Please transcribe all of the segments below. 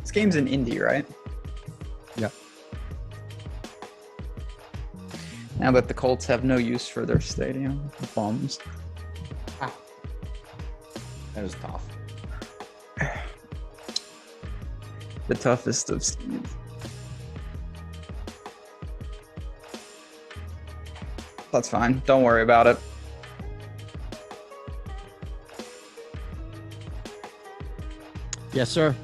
This game's in Indy, right? Yeah. Now that the Colts have no use for their stadium, bums. That was tough. The toughest of Steve. That's fine. Don't worry about it. Yes, sir.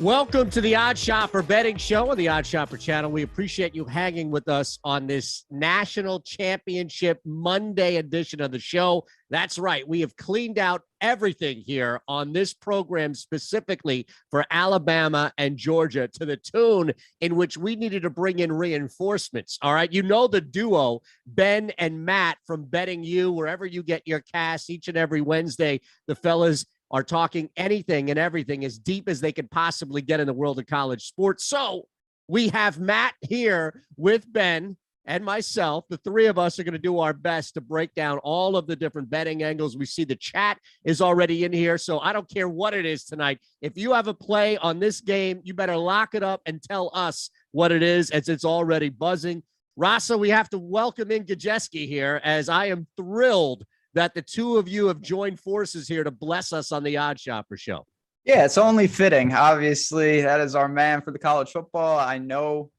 Welcome to the Odd Shopper Betting Show on the Odd Shopper channel. We appreciate you hanging with us on this National Championship Monday edition of the show. That's right. We have cleaned out everything here on this program specifically for Alabama and Georgia to the tune in which we needed to bring in reinforcements. All right. You know the duo, Ben and Matt from Betting You, wherever you get your casts each and every Wednesday. The fellas are talking anything and everything as deep as they could possibly get in the world of college sports. So we have Matt here with Ben and myself. The three of us are going to do our best to break down all of the different betting angles. We see the chat is already in here, so I don't care what it is tonight. If you have a play on this game, you better lock it up and tell us what it is, as it's already buzzing. Rasa, we have to welcome in Gajewski here, as I am thrilled that the two of you have joined forces here to bless us on the Odd Shopper show. Yeah, it's only fitting. Obviously, that is our man for the college football. I know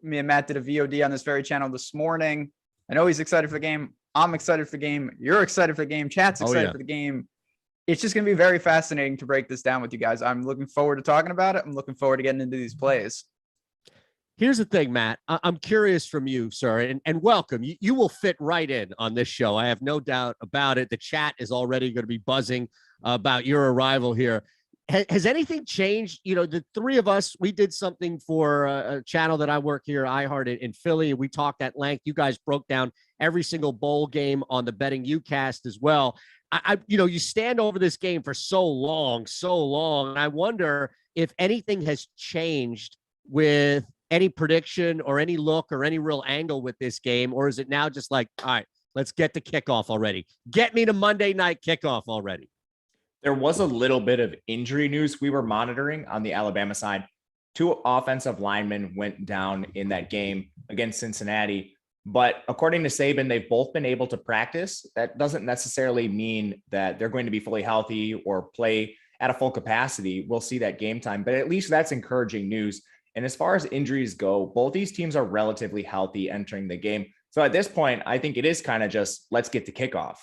me and Matt did a VOD on this very channel this morning. I know he's excited for the game. I'm excited for the game. You're excited for the game. Chat's excited for the game. It's just going to be very fascinating to break this down with you guys. I'm looking forward to talking about it. I'm looking forward to getting into these plays. Here's the thing, Matt. I'm curious from you, sir, and welcome. You will fit right in on this show. I have no doubt about it. The chat is already going to be buzzing about your arrival here. Has anything changed? You know, the three of us, we did something for a channel that I work here, iHeart in Philly. We talked at length. You guys broke down every single bowl game on the Betting You cast as well. You stand over this game for so long. And I wonder if anything has changed with any prediction or any look or any real angle with this game, or is it now just like, all right, let's get to kickoff already? Get me to Monday night kickoff already. There was a little bit of injury news we were monitoring on the Alabama side. 2 offensive linemen went down in that game against Cincinnati, but according to Saban, they've both been able to practice. That doesn't necessarily mean that they're going to be fully healthy or play at a full capacity. We'll see that game time, but at least that's encouraging news. And as far as injuries go, both these teams are relatively healthy entering the game. So at this point, I think it is kind of just, let's get to kickoff.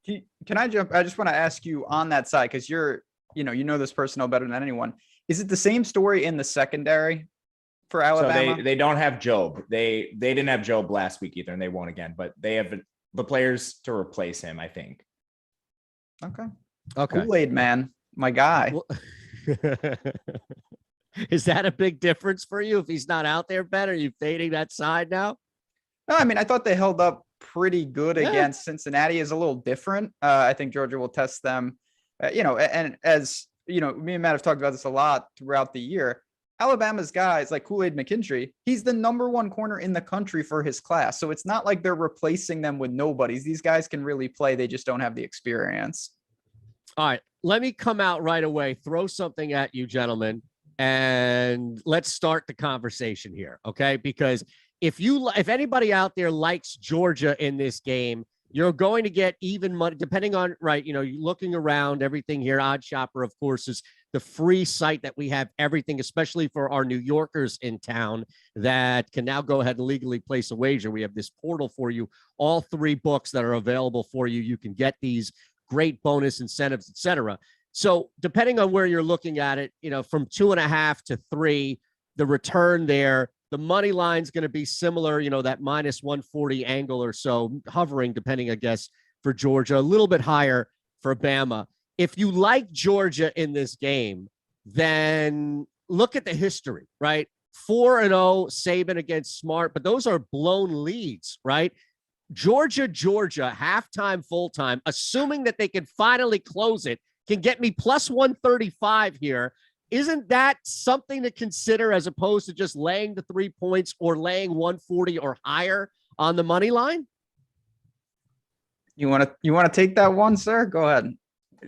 Can I jump? I just want to ask you on that side, because you know this personnel better than anyone. Is it the same story in the secondary for Alabama? So they don't have Job. They didn't have Job last week either, and they won't again, but they have the players to replace him, I think. Okay. Kool-Aid man, my guy. Well, is that a big difference for you if he's not out there, Ben? Are you fading that side now? No, I mean, I thought they held up pretty good against Cincinnati. Is a little different. I think Georgia will test them, and as you know, me and Matt have talked about this a lot throughout the year. Alabama's guys like Kool-Aid McKinstry, he's the #1 corner in the country for his class. So it's not like they're replacing them with nobodies. These guys can really play. They just don't have the experience. All right, let me come out right away, throw something at you, gentlemen, and let's start the conversation here, okay? Because if anybody out there likes Georgia in this game, you're going to get even money, depending on, right, you're looking around everything here. Odd Shopper, of course, is the free site that we have everything, especially for our New Yorkers in town that can now go ahead and legally place a wager. We have this portal for you, all 3 books that are available for you. You can get these great bonus incentives, etc. So depending on where you're looking at it, from 2.5 to 3, the return there, the money line's going to be similar, that -140 angle or so, hovering, depending, I guess, for Georgia, a little bit higher for Bama. If you like Georgia in this game, then look at the history, right? 4-0 Saban against Smart, but those are blown leads, right? Georgia, halftime, full time, assuming that they can finally close it, can get me plus 135 here. Isn't that something to consider as opposed to just laying the 3 points or laying 140 or higher on the money line? You want to take that one, sir? Go ahead.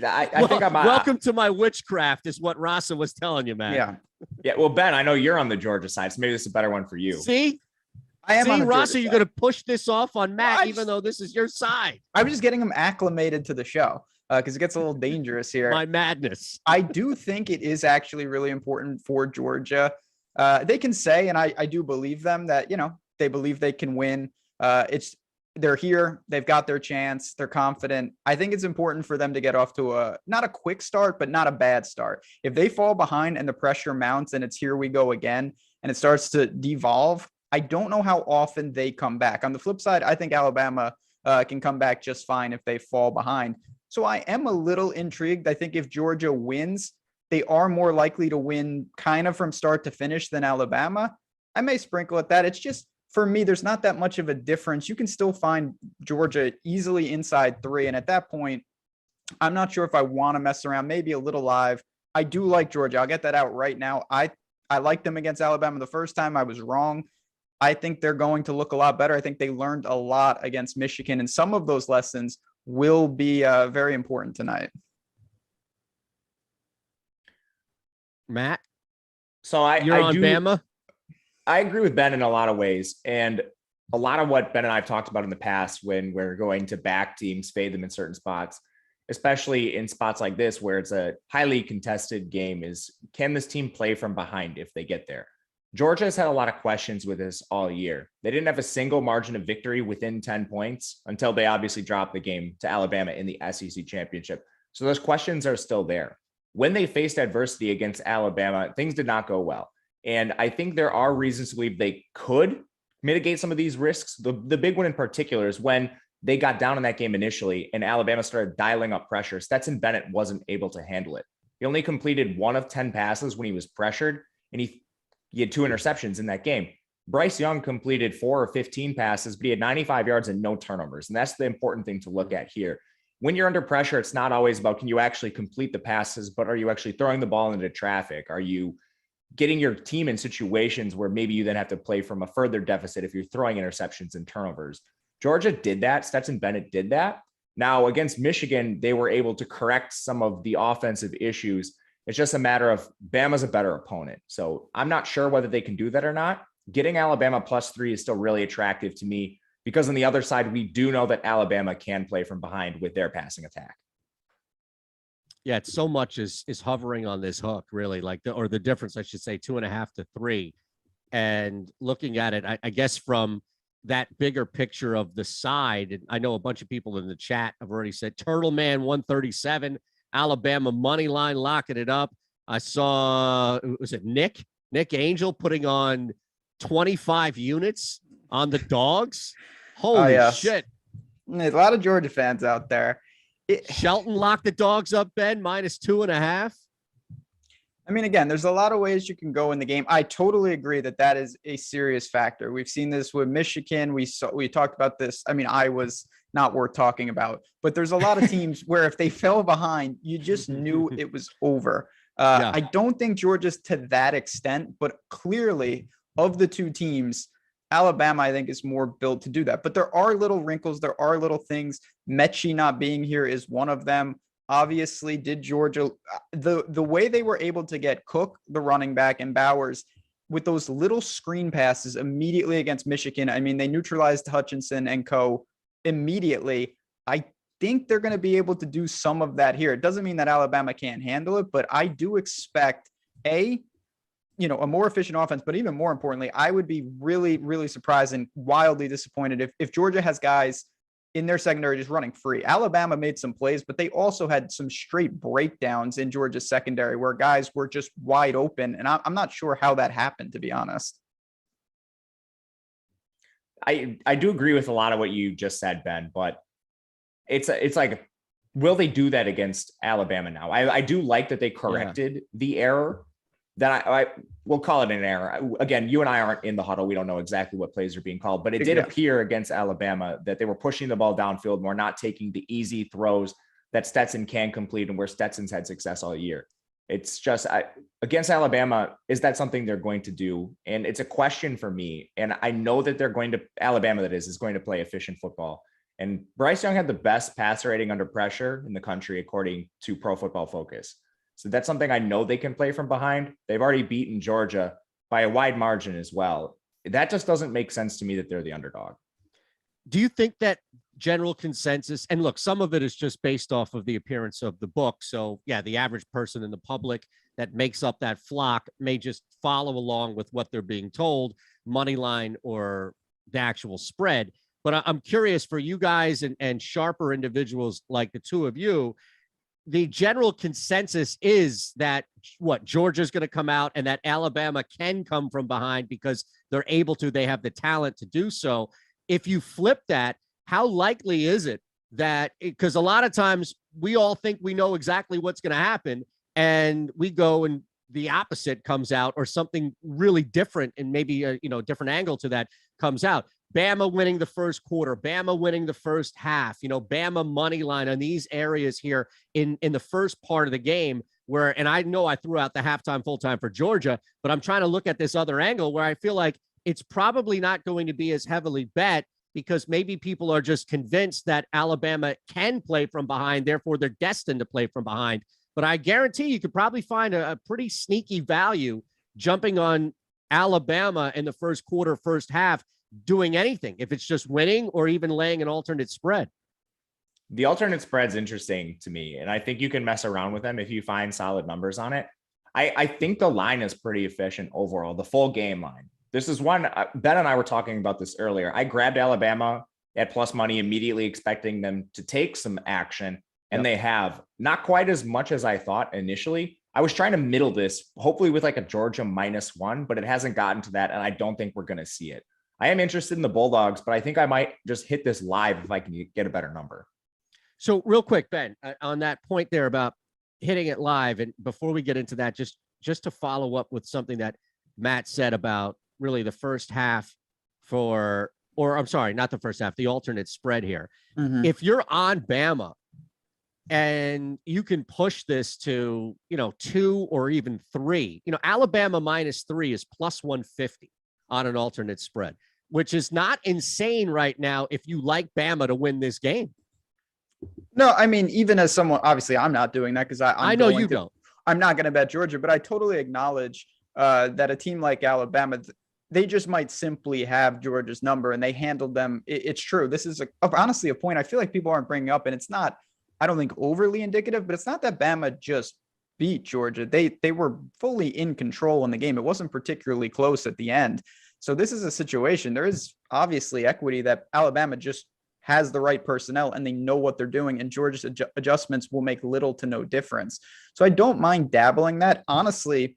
I think I'm welcome to my witchcraft is what Rasa was telling you, man. Yeah. Yeah. Well, Ben, I know you're on the Georgia side, so maybe this is a better one for you. See, I am on the Rasa, Georgia you're side. going to push this off on Matt, Well, even though this is your side. I was just getting him acclimated to the show because it gets a little dangerous here. My madness. I do think it is actually really important for Georgia. They can say, and I do believe them, that, you know, they believe they can win. They're here. They've got their chance. They're confident. I think it's important for them to get off to not a quick start, but not a bad start. If they fall behind and the pressure mounts and it's here we go again, and it starts to devolve, I don't know how often they come back. On the flip side, I think Alabama can come back just fine if they fall behind. So I am a little intrigued. I think if Georgia wins, they are more likely to win kind of from start to finish than Alabama. I may sprinkle at that. It's just, for me, there's not that much of a difference. You can still find Georgia easily inside 3. And at that point, I'm not sure if I want to mess around, maybe a little live. I do like Georgia. I'll get that out right now. I liked them against Alabama the first time. I was wrong. I think they're going to look a lot better. I think they learned a lot against Michigan, and some of those lessons will be very important tonight. Matt? So You're on Bama? I agree with Ben in a lot of ways. And a lot of what Ben and I have talked about in the past when we're going to back teams, fade them in certain spots, especially in spots like this, where it's a highly contested game, is can this team play from behind if they get there? Georgia has had a lot of questions with this all year. They didn't have a single margin of victory within 10 points until they obviously dropped the game to Alabama in the SEC championship. So those questions are still there. When they faced adversity against Alabama, things did not go well. And I think there are reasons to believe they could mitigate some of these risks. The big one in particular is when they got down in that game initially and Alabama started dialing up pressure. Stetson Bennett wasn't able to handle it. He only completed 1 of 10 passes when he was pressured, and he had 2 interceptions in that game. Bryce Young completed 4 or 15 passes, but he had 95 yards and no turnovers. And that's the important thing to look at here. When you're under pressure, it's not always about can you actually complete the passes, but are you actually throwing the ball into traffic? Are you getting your team in situations where maybe you then have to play from a further deficit if you're throwing interceptions and turnovers? Georgia did that. Stetson Bennett did that. Now, against Michigan, they were able to correct some of the offensive issues. It's just a matter of Bama's a better opponent. So I'm not sure whether they can do that or not. Getting Alabama +3 is still really attractive to me because on the other side, we do know that Alabama can play from behind with their passing attack. Yeah, it's so much is hovering on this hook, really, like the difference, I should say, 2.5 to 3. And looking at it, I guess from that bigger picture of the side, and I know a bunch of people in the chat have already said Turtle Man 137, Alabama money line locking it up. I saw, was it Nick Angel putting on 25 units on the Dogs? Holy shit. A lot of Georgia fans out there. Shelton locked the Dogs up, Ben, -2.5. I mean, again, there's a lot of ways you can go in the game. I totally agree that is a serious factor. We've seen this with Michigan. We talked about this. I mean, Iowa's not worth talking about, but there's a lot of teams where if they fell behind, you just knew it was over. I don't think Georgia's to that extent, but clearly of the two teams, Alabama, I think, is more built to do that. But there are little wrinkles. There are little things. Mechie not being here is one of them. Obviously, did Georgia the way they were able to get Cook, the running back, and Bowers with those little screen passes immediately against Michigan. I mean, they neutralized Hutchinson and co immediately. I think they're going to be able to do some of that here. It doesn't mean that Alabama can't handle it, but I do expect a more efficient offense. But even more importantly, I would be really, really surprised and wildly disappointed if Georgia has guys in their secondary just running free. Alabama made some plays, but they also had some straight breakdowns in Georgia's secondary where guys were just wide open. And I'm not sure how that happened, to be honest. I do agree with a lot of what you just said, Ben, but it's like, will they do that against Alabama now? I do like that they corrected the error. That I will call it an error. Again, you and I aren't in the huddle. We don't know exactly what plays are being called, but it did appear against Alabama that they were pushing the ball downfield more, not taking the easy throws that Stetson can complete and where Stetson's had success all year. It's just against Alabama, is that something they're going to do? And it's a question for me. And I know that Alabama is going to play efficient football. And Bryce Young had the best passer rating under pressure in the country, according to Pro Football Focus. So that's something I know they can play from behind. They've already beaten Georgia by a wide margin as well. That just doesn't make sense to me that they're the underdog. Do you think that general consensus, and look, some of it is just based off of the appearance of the book. So yeah, the average person in the public that makes up that flock may just follow along with what they're being told, money line or the actual spread. But I'm curious for you guys and sharper individuals like the two of you, the general consensus is that Georgia's going to come out and that Alabama can come from behind because they're able to, they have the talent to do so. If you flip that, how likely is it that, because a lot of times we all think we know exactly what's going to happen and we go and the opposite comes out or something really different and maybe a different angle to that comes out. Bama winning the first quarter, Bama winning the first half, Bama money line on these areas here in the first part of the game where, and I know I threw out the halftime full time for Georgia, but I'm trying to look at this other angle where I feel like it's probably not going to be as heavily bet because maybe people are just convinced that Alabama can play from behind. Therefore, they're destined to play from behind. But I guarantee you could probably find a pretty sneaky value jumping on Alabama in the first quarter, first half, doing anything, if it's just winning or even laying an alternate spread. The alternate spread's interesting to me, and I think you can mess around with them if you find solid numbers on it. I think the line is pretty efficient overall, the full game line. This is one, Ben and I were talking about this earlier. I grabbed Alabama at plus money, immediately expecting them to take some action, and they have. Not quite as much as I thought initially. I was trying to middle this, hopefully with like a Georgia -1, but it hasn't gotten to that, and I don't think we're going to see it. I am interested in the Bulldogs, but I think I might just hit this live if I can get a better number. So real quick, Ben, on that point there about hitting it live, and before we get into that, just to follow up with something that Matt said about really the first half or I'm sorry, not the first half, the alternate spread here. Mm-hmm. If you're on Bama and you can push this to, 2 or even 3, Alabama -3 is plus 150 on an alternate spread, which is not insane right now if you like Bama to win this game. No, I mean, even as someone, obviously I'm not doing that because I know you don't. I'm not going to bet Georgia, but I totally acknowledge that a team like Alabama, they just might simply have Georgia's number and they handled them. It's true. This is honestly a point I feel like people aren't bringing up, and it's not, I don't think overly indicative, but it's not that Bama just beat Georgia. They were fully in control in the game. It wasn't particularly close at the end. So this is a situation. There is obviously equity that Alabama just has the right personnel and they know what they're doing, and Georgia's adjustments will make little to no difference. So I don't mind dabbling that. Honestly,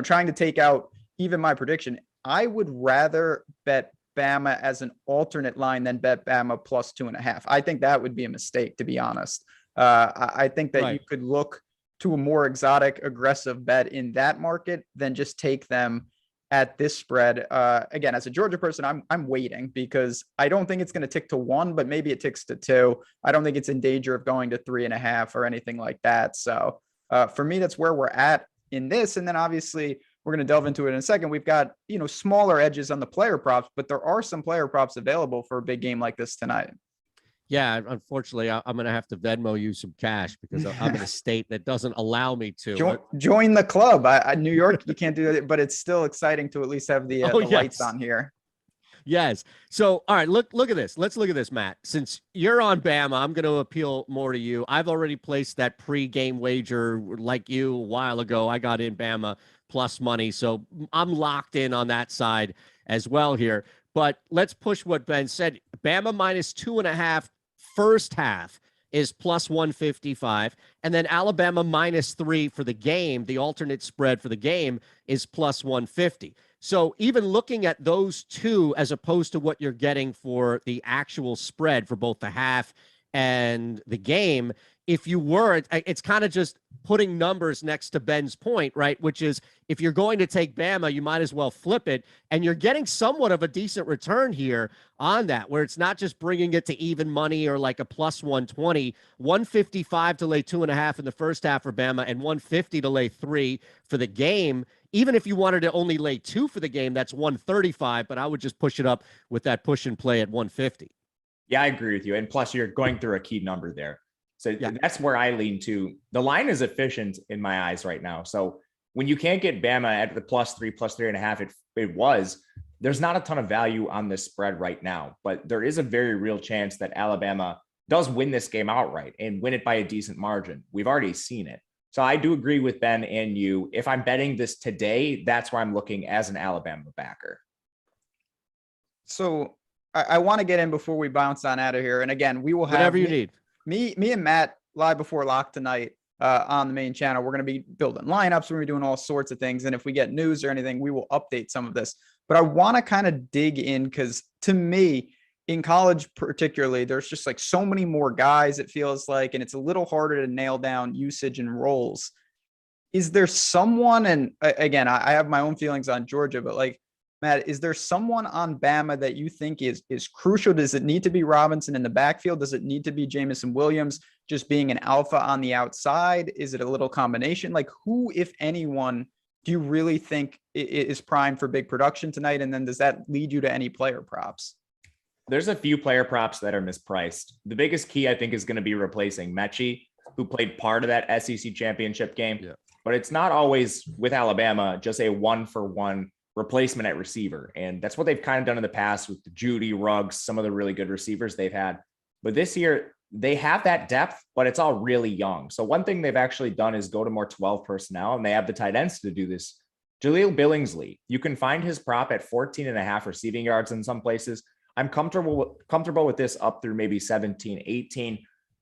trying to take out even my prediction, I would rather bet Bama as an alternate line than bet Bama plus 2.5. I think that would be a mistake, to be honest. I think that you could look to a more exotic, aggressive bet in that market than just take them at this spread. Again, as a Georgia person, I'm waiting because I don't think it's going to tick to 1, but maybe it ticks to 2. I don't think it's in danger of going to 3.5 or anything like that. So for me, that's where we're at in this. And then obviously we're going to delve into it in a second. We've got, smaller edges on the player props, but there are some player props available for a big game like this tonight. Yeah, unfortunately, I'm going to have to Venmo you some cash because I'm in a state that doesn't allow me to. Join the club. New York, you can't do that, but it's still exciting to at least have the lights on here. Yes. So, all right, look at this. Let's look at this, Matt. Since you're on Bama, I'm going to appeal more to you. I've already placed that pre-game wager like you a while ago. I got in Bama plus money, so I'm locked in on that side as well here. But let's push what Ben said. Bama -2.5 first half is plus 155. And then Alabama -3 for the game, the alternate spread for the game, is plus 150. So even looking at those two as opposed to what you're getting for the actual spread for both the half and the game. If you were, it's kind of just putting numbers next to Ben's point, right? Which is, if you're going to take Bama, you might as well flip it. And you're getting somewhat of a decent return here on that, where it's not just bringing it to even money or like a plus 120, 155 to lay 2.5 in the first half for Bama and 150 to lay 3 for the game. Even if you wanted to only lay 2 for the game, that's 135, but I would just push it up with that push and play at 150. Yeah, I agree with you. And plus, you're going through a key number there. So that's where I lean to. The line is efficient in my eyes right now. So when you can't get Bama at the +3, +3.5, there's not a ton of value on this spread right now, but there is a very real chance that Alabama does win this game outright and win it by a decent margin. We've already seen it. So I do agree with Ben and you. If I'm betting this today, that's where I'm looking as an Alabama backer. So I want to get in before we bounce on out of here. And again, we will have whatever you need. Me and Matt live before lock tonight on the main channel. We're going to be building lineups. We're going to be doing all sorts of things. And if we get news or anything, we will update some of this. But I want to kind of dig in, because to me, in college particularly, there's just like so many more guys, it feels like, and it's a little harder to nail down usage and roles. Is there someone, and again, I have my own feelings on Georgia, but like, Matt, is there someone on Bama that you think is crucial? Does it need to be Robinson in the backfield? Does it need to be Jamison Williams just being an alpha on the outside? Is it a little combination? Like, who, if anyone, do you really think is primed for big production tonight? And then does that lead you to any player props? There's a few player props that are mispriced. The biggest key, I think, is going to be replacing Mechie, who played part of that SEC championship game. Yeah. But it's not always, with Alabama, just a 1-for-1 replacement at receiver. And that's what they've kind of done in the past with the Judy, Ruggs, some of the really good receivers they've had. But this year, they have that depth, but it's all really young. So one thing they've actually done is go to more 12 personnel, and they have the tight ends to do this. Jaleel Billingsley, you can find his prop at 14.5 receiving yards in some places. I'm comfortable with this up through maybe 17, 18.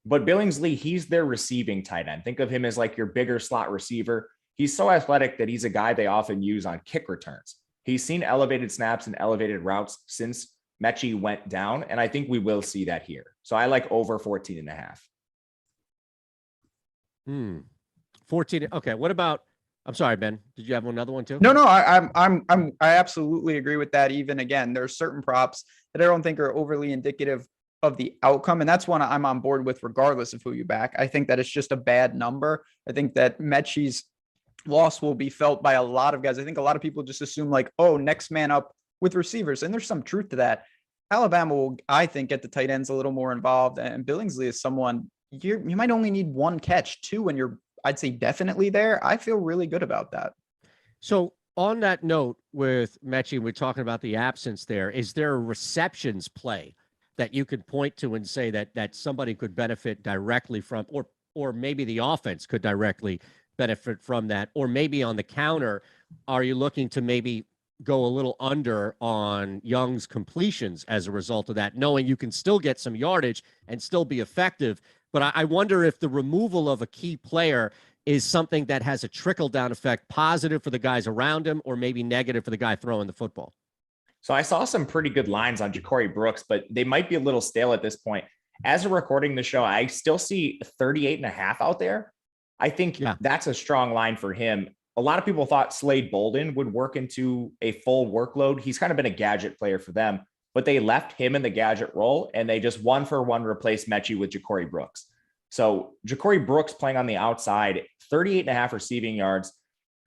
But Billingsley, he's their receiving tight end. Think of him as like your bigger slot receiver. He's so athletic that he's a guy they often use on kick returns. He's seen elevated snaps and elevated routes since Mechie went down, and I think we will see that here. So I like over 14.5. 14. Okay. What about, I'm sorry, Ben, did you have another one too? No, I absolutely agree with that. Even again, there's certain props that I don't think are overly indicative of the outcome. And that's one I'm on board with regardless of who you back. I think that it's just a bad number. I think that Mechie's loss will be felt by a lot of guys. I think a lot of people just assume like, oh, next man up with receivers. And there's some truth to that. Alabama will, I think, get the tight ends a little more involved. And Billingsley is someone you might only need one catch, 2 when you're, I'd say, definitely there. I feel really good about that. So on that note with Mechie, we're talking about the absence there. Is there a receptions play that you could point to and say that somebody could benefit directly from, or maybe the offense could directly benefit from that? Or maybe on the counter, are you looking to maybe go a little under on Young's completions as a result of that, knowing you can still get some yardage and still be effective? But I wonder if the removal of a key player is something that has a trickle-down effect, positive for the guys around him or maybe negative for the guy throwing the football. So I saw some pretty good lines on Ja'Cory Brooks, but they might be a little stale at this point. As we're recording the show, I still see 38.5 out there. I think that's a strong line for him. A lot of people thought Slade Bolden would work into a full workload. He's kind of been a gadget player for them, but they left him in the gadget role and they just 1-for-1 replaced Mechie with Ja'Cory Brooks. So Ja'Cory Brooks playing on the outside, 38.5 receiving yards.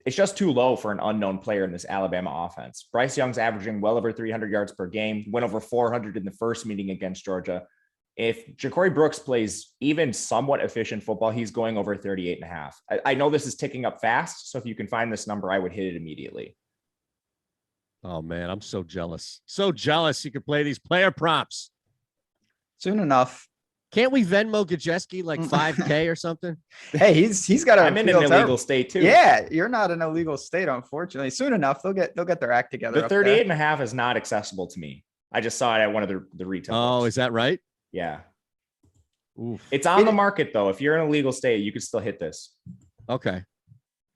It's just too low for an unknown player in this Alabama offense. Bryce Young's averaging well over 300 yards per game, went over 400 in the first meeting against Georgia. If Ja'Cory Brooks plays even somewhat efficient football, he's going over 38.5. I know this is ticking up fast, so if you can find this number, I would hit it immediately. Oh, man, I'm so jealous. So jealous you could play these player props. Soon enough. Can't we Venmo Gajewski like 5K or something? Hey, he's got. I'm in an illegal state too. Yeah, you're not in an illegal state, unfortunately. Soon enough, they'll get their act together. The 38.5 is not accessible to me. I just saw it at one of the retail. Oh, books. Is that right? Yeah. Oof. It's on the market though. If you're in a legal state, you can still hit this. Okay.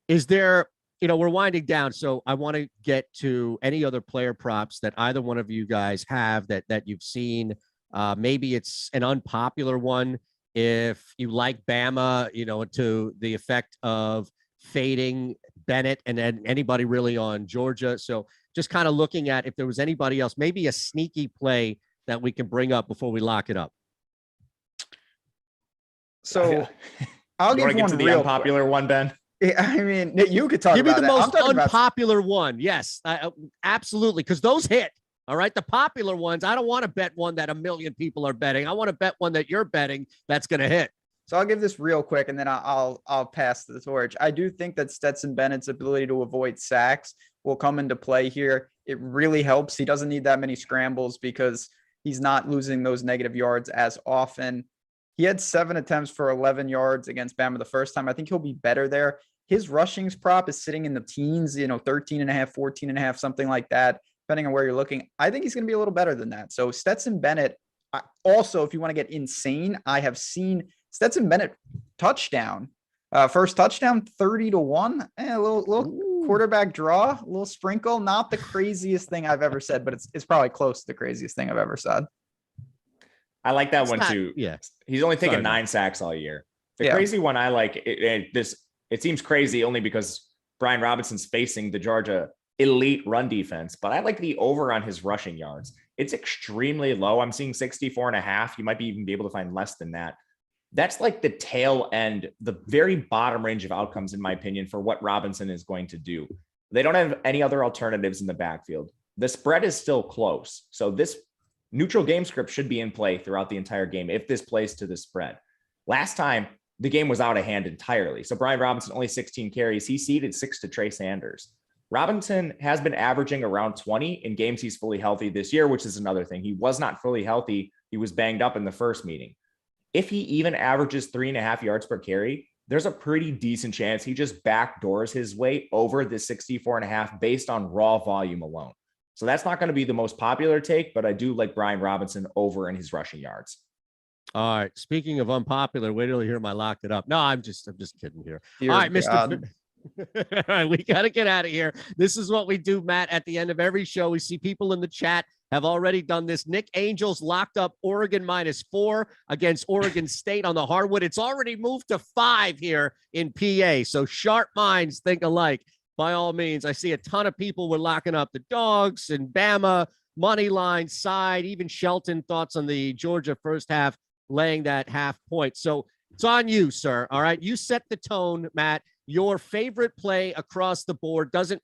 Is there, we're winding down, so I want to get to any other player props that either one of you guys have that you've seen Maybe it's an unpopular one if you like Bama, to the effect of fading Bennett and then anybody really on Georgia. So just kind of looking at if there was anybody else, maybe a sneaky play that we can bring up before we lock it up. So I'll give one the unpopular one, Ben. I mean, you could talk Give me about the that. most unpopular one. Yes, absolutely. Because those hit. All right. The popular ones, I don't want to bet one that a million people are betting. I want to bet one that you're betting that's going to hit. So I'll give this real quick and then I'll pass the torch. I do think that Stetson Bennett's ability to avoid sacks will come into play here. It really helps. He doesn't need that many scrambles because he's not losing those negative yards as often. He had 7 attempts for 11 yards against Bama the first time. I think he'll be better there. His rushings prop is sitting in the teens, 13.5, 14.5, something like that, depending on where you're looking. I think he's going to be a little better than that. So Stetson Bennett, also, if you want to get insane, I have seen Stetson Bennett touchdown, first touchdown, 30-1, a little quarterback draw, a little sprinkle. Not the craziest thing I've ever said, but it's probably close to the craziest thing I've ever said. I like that one too. Yeah. He's only taken 9 sacks all year. The crazy one I like, it seems crazy only because Brian Robinson's facing the Georgia elite run defense, but I like the over on his rushing yards. It's extremely low. I'm seeing 64.5. You might even be able to find less than that. That's like the tail end, the very bottom range of outcomes, in my opinion, for what Robinson is going to do. They don't have any other alternatives in the backfield. The spread is still close. So this neutral game script should be in play throughout the entire game if this plays to the spread. Last time, the game was out of hand entirely. So Brian Robinson, only 16 carries. He ceded 6 to Trey Sanders. Robinson has been averaging around 20 in games he's fully healthy this year, which is another thing. He was not fully healthy. He was banged up in the first meeting. If he even averages 3.5 yards per carry, there's a pretty decent chance he just backdoors his way over the 64.5 based on raw volume alone. So that's not going to be the most popular take, but I do like Brian Robinson over in his rushing yards. All right. Speaking of unpopular, wait till you hear my lock it up. No, I'm just kidding here. Dear all right, God. Mr. All right, we got to get out of here. This is what we do, Matt. At the end of every show, we see people in the chat have already done this. Nick Angels locked up Oregon -4 against Oregon State on the hardwood. It's already moved to 5 here in PA. So sharp minds think alike. By all means, I see a ton of people were locking up the Dogs and Bama, money line, side, even Shelton thoughts on the Georgia first half, laying that half point. So it's on you, sir. All right. You set the tone, Matt. Your favorite play across the board doesn't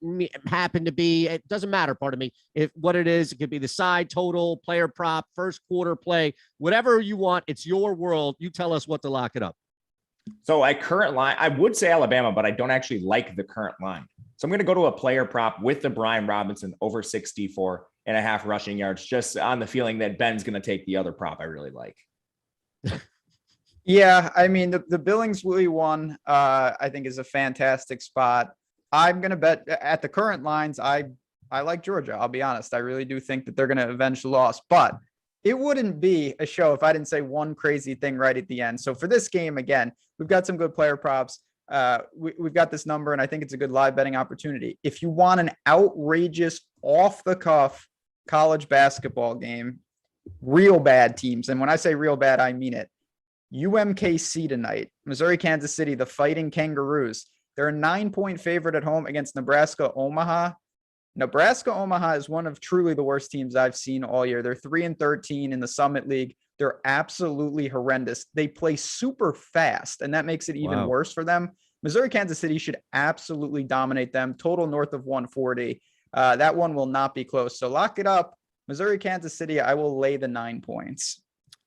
happen to be, it doesn't matter, pardon me, if what it is. It could be the side, total, player prop, first quarter play, whatever you want. It's your world. You tell us what to lock it up. So at current line, I would say Alabama, but I don't actually like the current line. So I'm going to go to a player prop with the Brian Robinson over 64.5 rushing yards, just on the feeling that Ben's going to take the other prop I really like. Yeah, I mean, the Billingsley one, I think is a fantastic spot. I'm going to bet at the current lines. I like Georgia. I'll be honest. I really do think that they're going to avenge the loss, but it wouldn't be a show if I didn't say one crazy thing right at the end. So for this game, again, we've got some good player props. We've got this number, and I think it's a good live betting opportunity. If you want an outrageous, off-the-cuff college basketball game, real bad teams, and when I say real bad, I mean it. UMKC tonight, Missouri, Kansas City, the Fighting Kangaroos. They're a 9-point favorite at home against Nebraska Omaha. Nebraska Omaha is one of truly the worst teams I've seen all year. They're 3-13 in the Summit League. They're absolutely horrendous. They play super fast, and that makes it even worse for them. Missouri, Kansas City should absolutely dominate them. Total north of 140. That one will not be close. So lock it up. Missouri, Kansas City, I will lay the 9 points.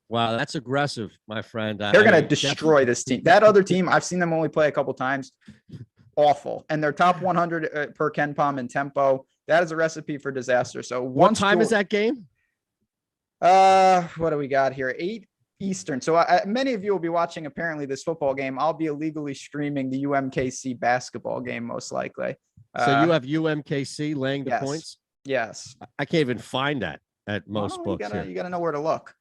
Wow, that's aggressive, my friend. They're going to destroy this team. That other team, I've seen them only play a couple times. Awful. And they're top 100 per KenPom in tempo. That is a recipe for disaster. So what time is that game? What do we got here? 8 Eastern. So many of you will be watching apparently this football game. I'll be illegally streaming the UMKC basketball game most likely. So you have UMKC laying the points? Yes. I can't even find that at most books. You gotta know where to look.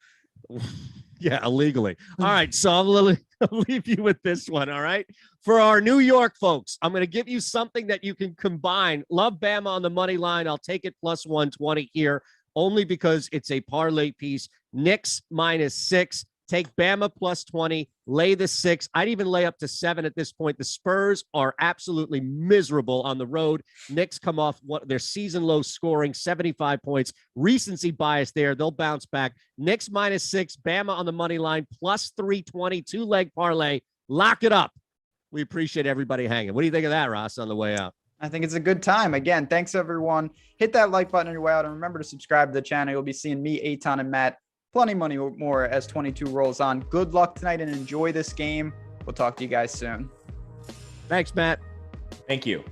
Yeah, illegally. All right. So I'll leave you with this one. All right. For our New York folks, I'm going to give you something that you can combine. Love Bama on the money line. I'll take it plus 120 here only because it's a parlay piece. Knicks -6. Take Bama +20, lay the 6. I'd even lay up to 7 at this point. The Spurs are absolutely miserable on the road. Knicks come off their season low scoring, 75 points. Recency bias there. They'll bounce back. Knicks -6, Bama on the money line, +320, 2-leg parlay. Lock it up. We appreciate everybody hanging. What do you think of that, Ross, on the way out? I think it's a good time. Again, thanks everyone. Hit that like button on your way out and remember to subscribe to the channel. You'll be seeing me, Eytan, and Matt plenty money more as 22 rolls on. Good luck tonight and enjoy this game. We'll talk to you guys soon. Thanks, Matt. Thank you.